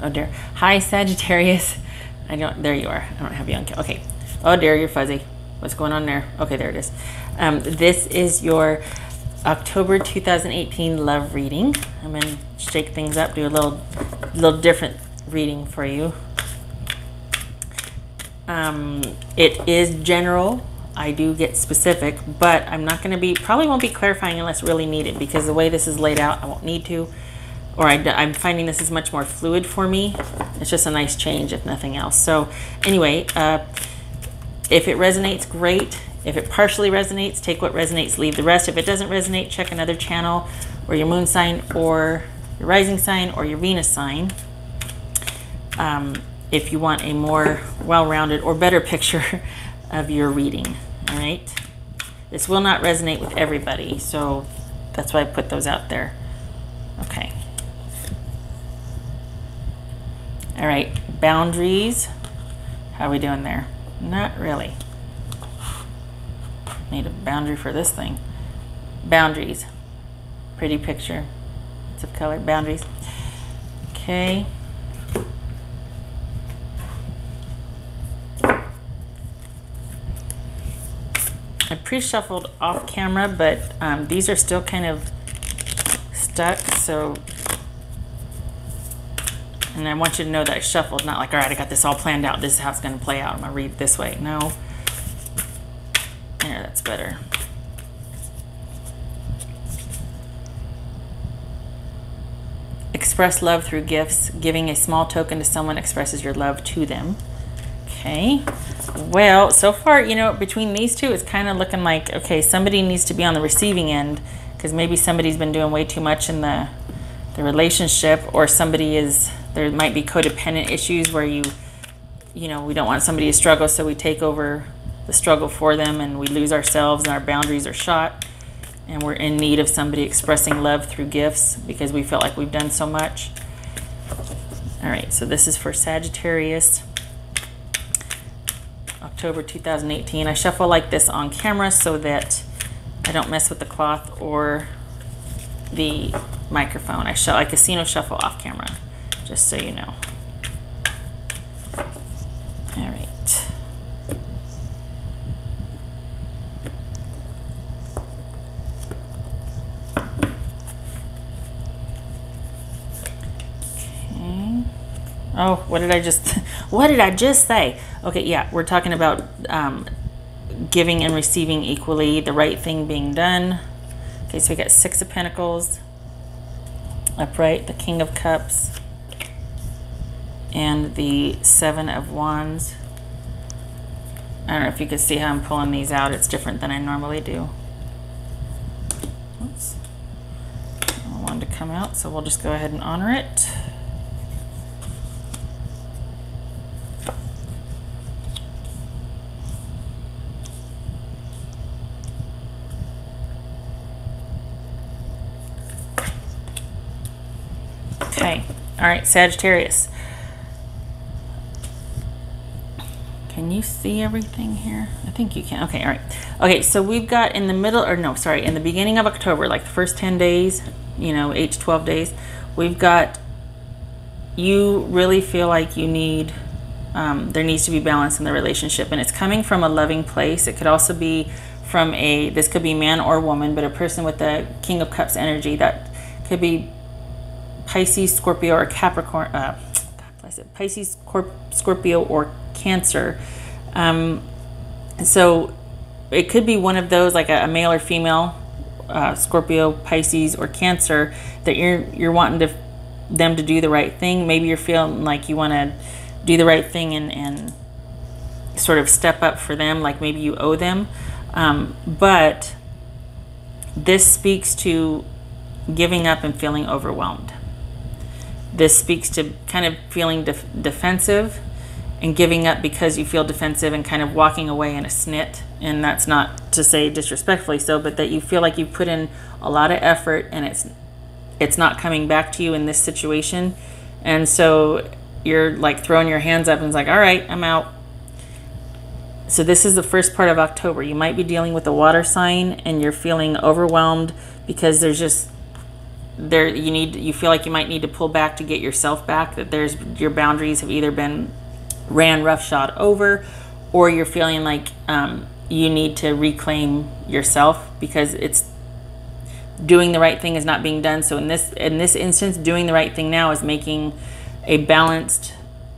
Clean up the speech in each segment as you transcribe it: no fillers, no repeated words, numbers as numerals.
Oh dear. Hi, Sagittarius. There you are. I don't have you on camera. Okay. Oh dear, you're fuzzy. What's going on there? Okay, there it is. This is your October 2018 love reading. I'm going to shake things up, do a little different reading for you. It is general. I do get specific, but I'm not going to probably won't be clarifying unless really needed, because the way this is laid out, I won't need to. Or I'm finding this is much more fluid for me. It's just a nice change, if nothing else. So anyway, if it resonates, great. If it partially resonates, take what resonates, leave the rest. If it doesn't resonate, check another channel, or your moon sign, or your rising sign, or your Venus sign. If you want a more well-rounded or better picture of your reading, all right? This will not resonate with everybody, so that's why I put those out there. Okay. All right, boundaries. How are we doing there? Not really. Need a boundary for this thing. Boundaries. Pretty picture. Lots of color. Boundaries. Okay. I pre-shuffled off camera, but these are still kind of stuck, so, and I want you to know that I shuffled, not like, all right, I got this all planned out, this is how it's going to play out, I'm going to read this way. No. There, that's better. Express love through gifts. Giving a small token to someone expresses your love to them. Okay. Well, so far, you know, between these two, it's kind of looking like, okay, somebody needs to be on the receiving end, because maybe somebody's been doing way too much in the relationship, or there might be codependent issues where you know, we don't want somebody to struggle, so we take over the struggle for them, and we lose ourselves, and our boundaries are shot, and we're in need of somebody expressing love through gifts because we feel like we've done so much. All right, so this is for Sagittarius. October 2018. I shuffle like this on camera so that I don't mess with the cloth or the microphone. I casino shuffle off camera, just so you know. All right. Okay. Oh, what did I just say? Okay, yeah, we're talking about giving and receiving equally, the right thing being done. Okay, so we got Six of Pentacles, upright, the King of Cups, and the Seven of Wands. I don't know if you can see how I'm pulling these out. It's different than I normally do. Oops. I wanted to come out, so we'll just go ahead and honor it. Okay, all right, Sagittarius. Can you see everything here? I think you can. Okay, all right. Okay, so we've got in the middle, or no, sorry, in the beginning of October, like the first 10 days, you know, 8 to 12 days, we've got, you really feel like you need, there needs to be balance in the relationship, and it's coming from a loving place. It could also be from this could be man or woman, but a person with the King of Cups energy. That could be Pisces, Scorpio, or Capricorn. Pisces, Scorpio, or Cancer. So it could be one of those, like a male or female, Scorpio, Pisces, or Cancer, that you're wanting them to do the right thing. Maybe you're feeling like you want to do the right thing and sort of step up for them, like maybe you owe them. But this speaks to giving up and feeling overwhelmed. This speaks to kind of feeling defensive and giving up because you feel defensive and kind of walking away in a snit. And that's not to say disrespectfully so, but that you feel like you've put in a lot of effort and it's not coming back to you in this situation. And so you're like throwing your hands up and it's like, all right, I'm out. So this is the first part of October. You might be dealing with a water sign and you're feeling overwhelmed because there's just you feel like you might need to pull back to get yourself back, that your boundaries have either been ran roughshod over, or you're feeling like you need to reclaim yourself because it's doing the right thing is not being done. So in this instance, doing the right thing now is making an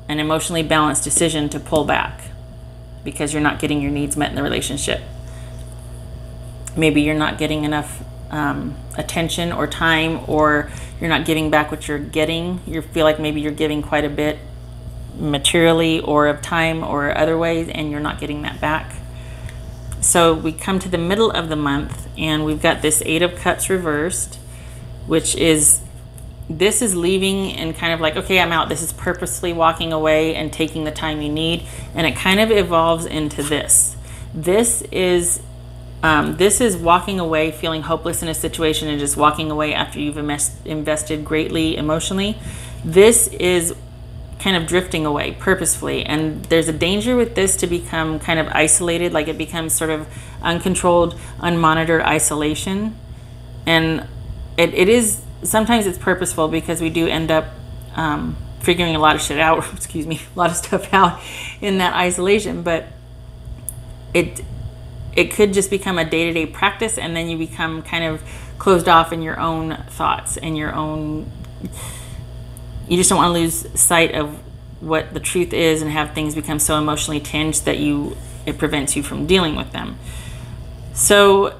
emotionally balanced decision to pull back because you're not getting your needs met in the relationship. Maybe you're not getting enough attention or time, or you're not giving back what you're getting. You feel like maybe you're giving quite a bit materially or of time or other ways, and you're not getting that back. So we come to the middle of the month and we've got this 8 of Cups reversed, which is, this is leaving and kind of like, okay, I'm out. This is purposefully walking away and taking the time you need. And it kind of evolves into this. This is walking away, feeling hopeless in a situation and just walking away after you've invested greatly emotionally. This is kind of drifting away purposefully, and there's a danger with this to become kind of isolated, like it becomes sort of uncontrolled, unmonitored isolation. And it is, sometimes it's purposeful because we do end up figuring a lot of shit out, excuse me, a lot of stuff out in that isolation, but it could just become a day-to-day practice, and then you become kind of closed off in your own thoughts and your own, you just don't want to lose sight of what the truth is and have things become so emotionally tinged that it prevents you from dealing with them. So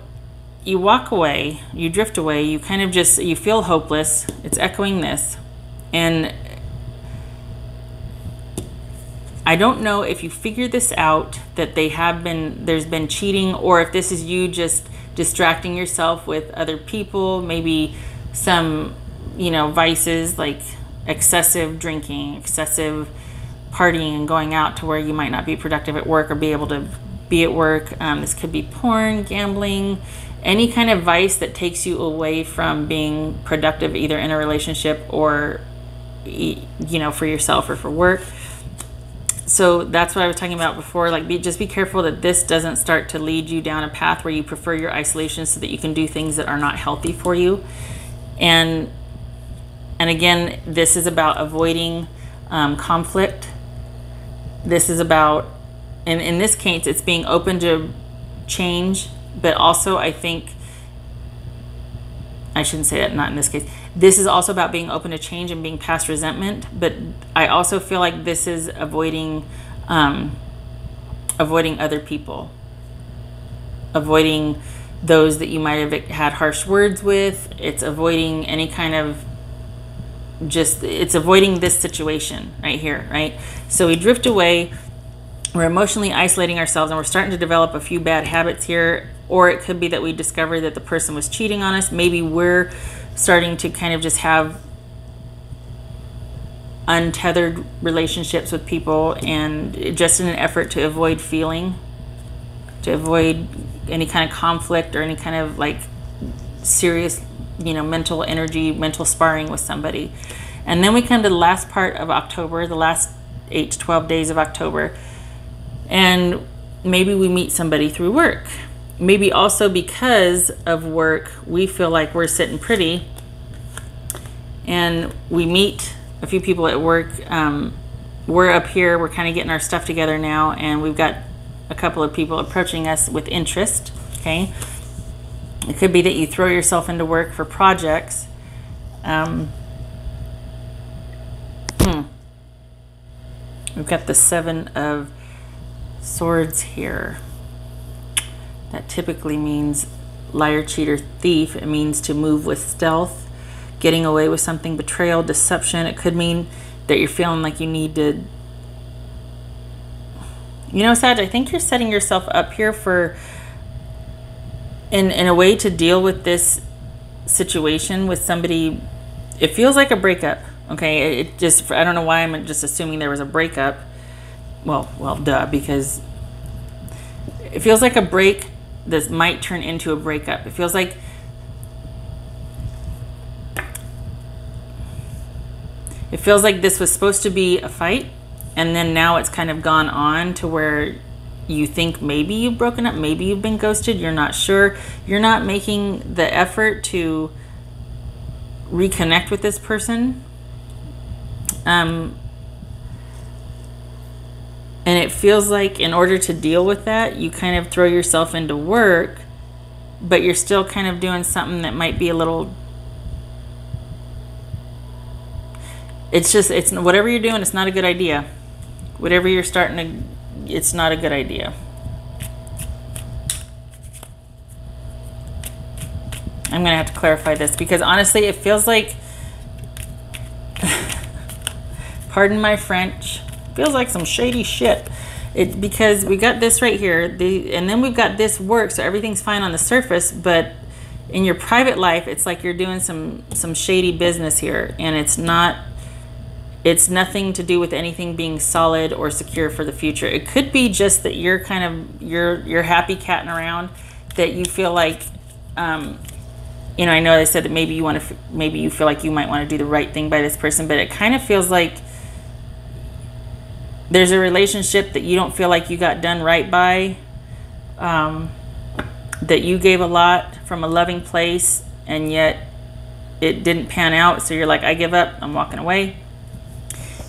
you walk away, you drift away, you kind of just, you feel hopeless. It's echoing this. And I don't know if you figure this out, that there's been cheating, or if this is you just distracting yourself with other people, maybe some, vices like excessive drinking, excessive partying, and going out to where you might not be productive at work or be able to be at work. This could be porn, gambling, any kind of vice that takes you away from being productive, either in a relationship or, for yourself or for work. So that's what I was talking about before. Like, just be careful that this doesn't start to lead you down a path where you prefer your isolation so that you can do things that are not healthy for you. And again, this is about avoiding conflict. This is about, in this case, it's being open to change, but also I think, I shouldn't say that, not in this case. This is also about being open to change and being past resentment, but I also feel like this is avoiding other people, avoiding those that you might have had harsh words with. It's avoiding any kind of it's avoiding this situation right here, right? So we drift away, we're emotionally isolating ourselves, and we're starting to develop a few bad habits here. Or it could be that we discover that the person was cheating on us. Maybe we're starting to kind of just have untethered relationships with people, and just in an effort to avoid any kind of conflict or any kind of like serious mental energy, mental sparring with somebody. And then we come to the last part of October, the last 8 to 12 days of October, and maybe we meet somebody through work. Maybe also because of work, we feel like we're sitting pretty, and we meet a few people at work. We're up here, we're kind of getting our stuff together now, and we've got a couple of people approaching us with interest, okay? It could be that you throw yourself into work for projects. We've got the 7 of Swords here. That typically means liar, cheater, thief. It means to move with stealth, getting away with something, betrayal, deception. It could mean that you're feeling like you need to... Sag, I think you're setting yourself up here for... In a way to deal with this situation with somebody. It feels like a breakup, okay? It just, I don't know why I'm just assuming there was a breakup. Well, duh, because it feels like a break that might turn into a breakup. It feels like this was supposed to be a fight, and then now it's kind of gone on to where you think maybe you've broken up, maybe you've been ghosted, you're not sure. You're not making the effort to reconnect with this person. And it feels like in order to deal with that, you kind of throw yourself into work, but you're still kind of doing something that might be a little, it's whatever you're doing, it's not a good idea. Whatever you're starting to, it's not a good idea. I'm going to have to clarify this because honestly, it feels like, pardon my French, feels like some shady shit. Because we got this right here, and then we've got this work, so everything's fine on the surface, but in your private life, it's like you're doing some shady business here, and it's nothing to do with anything being solid or secure for the future. It could be just that you're kind of, you're happy catting around, that you feel like, you know, I know they said that maybe you feel like you might want to do the right thing by this person, but it kind of feels like there's a relationship that you don't feel like you got done right by, that you gave a lot from a loving place, and yet it didn't pan out. So you're like, I give up, I'm walking away.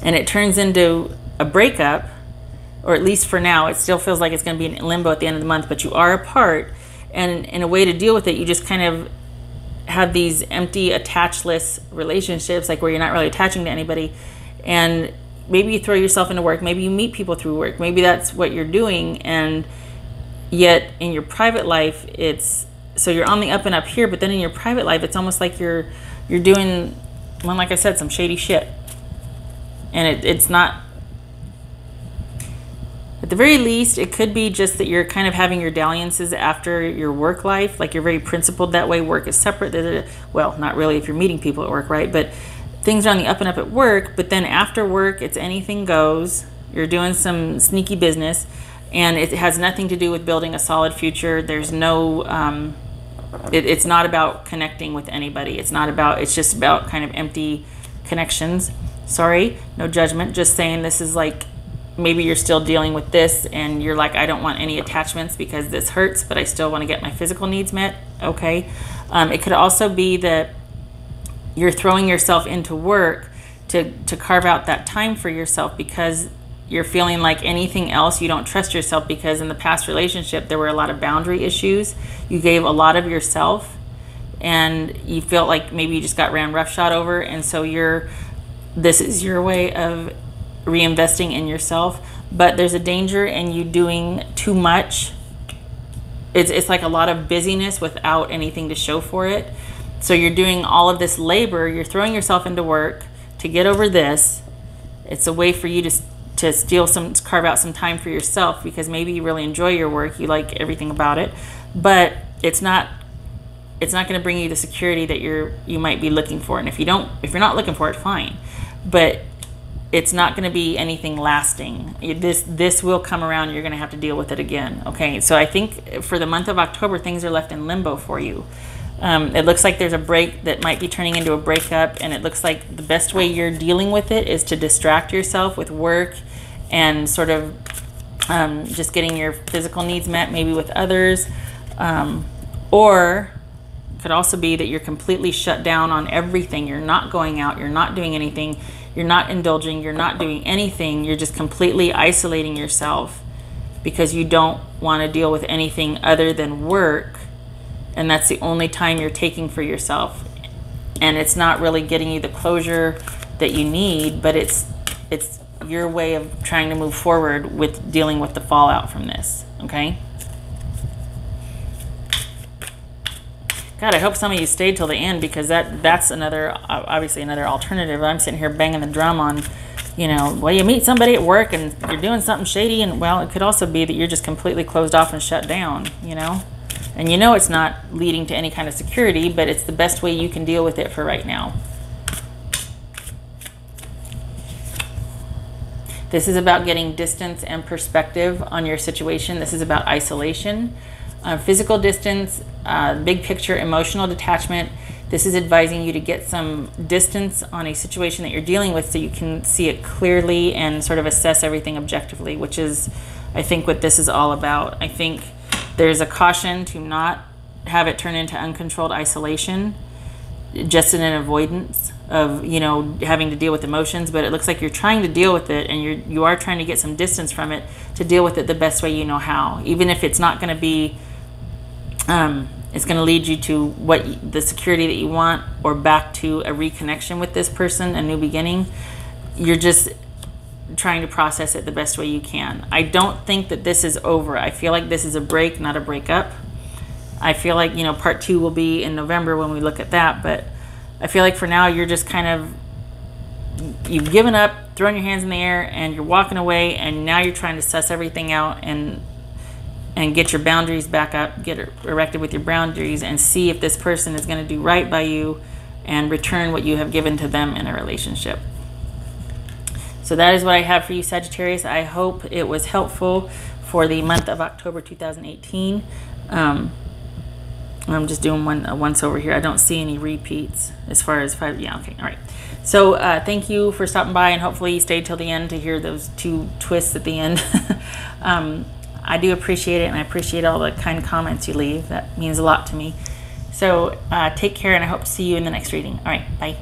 And it turns into a breakup, or at least for now, it still feels like it's going to be in limbo at the end of the month, but you are apart. And in a way to deal with it, you just kind of have these empty, attachless relationships, like where you're not really attaching to anybody. And maybe you throw yourself into work. Maybe you meet people through work. Maybe that's what you're doing. And yet in your private life, so you're on the up and up here, but then in your private life, it's almost like you're doing, well, like I said, some shady shit. And it's not, at the very least, it could be just that you're kind of having your dalliances after your work life. Like you're very principled that way. Work is separate. Well, not really if you're meeting people at work, right? But things are on the up and up at work, but then after work, it's anything goes. You're doing some sneaky business, and it has nothing to do with building a solid future. There's no, it's not about connecting with anybody. It's just about kind of empty connections. Sorry, no judgment. Just saying this is like, maybe you're still dealing with this, and you're like, I don't want any attachments because this hurts, but I still want to get my physical needs met. Okay. It could also be that you're throwing yourself into work to carve out that time for yourself because you're feeling like anything else, you don't trust yourself, because in the past relationship, there were a lot of boundary issues. You gave a lot of yourself, and you felt like maybe you just got ran roughshod over. And so this is your way of reinvesting in yourself. But there's a danger in you doing too much. It's like a lot of busyness without anything to show for it. So you're doing all of this labor, you're throwing yourself into work to get over this. It's a way for you to carve out some time for yourself, because maybe you really enjoy your work, you like everything about it, but it's not going to bring you the security that you might be looking for. And if you're not looking for it, fine, but it's not going to be anything lasting. This will come around. You're going to have to deal with it again. Okay, so I think for the month of October, things are left in limbo for you. It looks like there's a break that might be turning into a breakup, and it looks like the best way you're dealing with it is to distract yourself with work and sort of just getting your physical needs met, maybe with others. Or it could also be that you're completely shut down on everything. You're not going out, you're not doing anything, you're not indulging, you're not doing anything. You're just completely isolating yourself because you don't want to deal with anything other than work. And that's the only time you're taking for yourself. And it's not really getting you the closure that you need, but it's your way of trying to move forward with dealing with the fallout from this, okay? God, I hope some of you stayed till the end, because that's obviously another alternative. I'm sitting here banging the drum on, well, you meet somebody at work and you're doing something shady, and well, it could also be that you're just completely closed off and shut down, And it's not leading to any kind of security, but it's the best way you can deal with it for right now. This is about getting distance and perspective on your situation. This is about isolation. Physical distance, big picture, emotional detachment. This is advising you to get some distance on a situation that you're dealing with so you can see it clearly and sort of assess everything objectively, which is, I think, what this is all about. I think there's a caution to not have it turn into uncontrolled isolation. just in an avoidance of, you know, having to deal with emotions, but it looks like you're trying to deal with it, and you are trying to get some distance from it to deal with it the best way you know how, even if it's not going to be it's going to lead you to the security that you want, or back to a reconnection with this person, a new beginning. You're just trying to process it the best way you can. I don't think that this is over. I feel like this is a break, not a breakup. I feel like, you know, part 2 will be in November when we look at that, but I feel like for now you're just kind of, you've given up, thrown your hands in the air, and you're walking away, and now you're trying to suss everything out and get your boundaries back up, get erected with your boundaries, and see if this person is going to do right by you and return what you have given to them in a relationship. So that is what I have for you, Sagittarius. I hope it was helpful for the month of October 2018. I'm just doing one once over here. I don't see any repeats as far as 5. Yeah, okay, all right. So thank you for stopping by, and hopefully you stayed till the end to hear those 2 twists at the end. I do appreciate it, and I appreciate all the kind comments you leave. That means a lot to me. So take care, and I hope to see you in the next reading. All right, bye.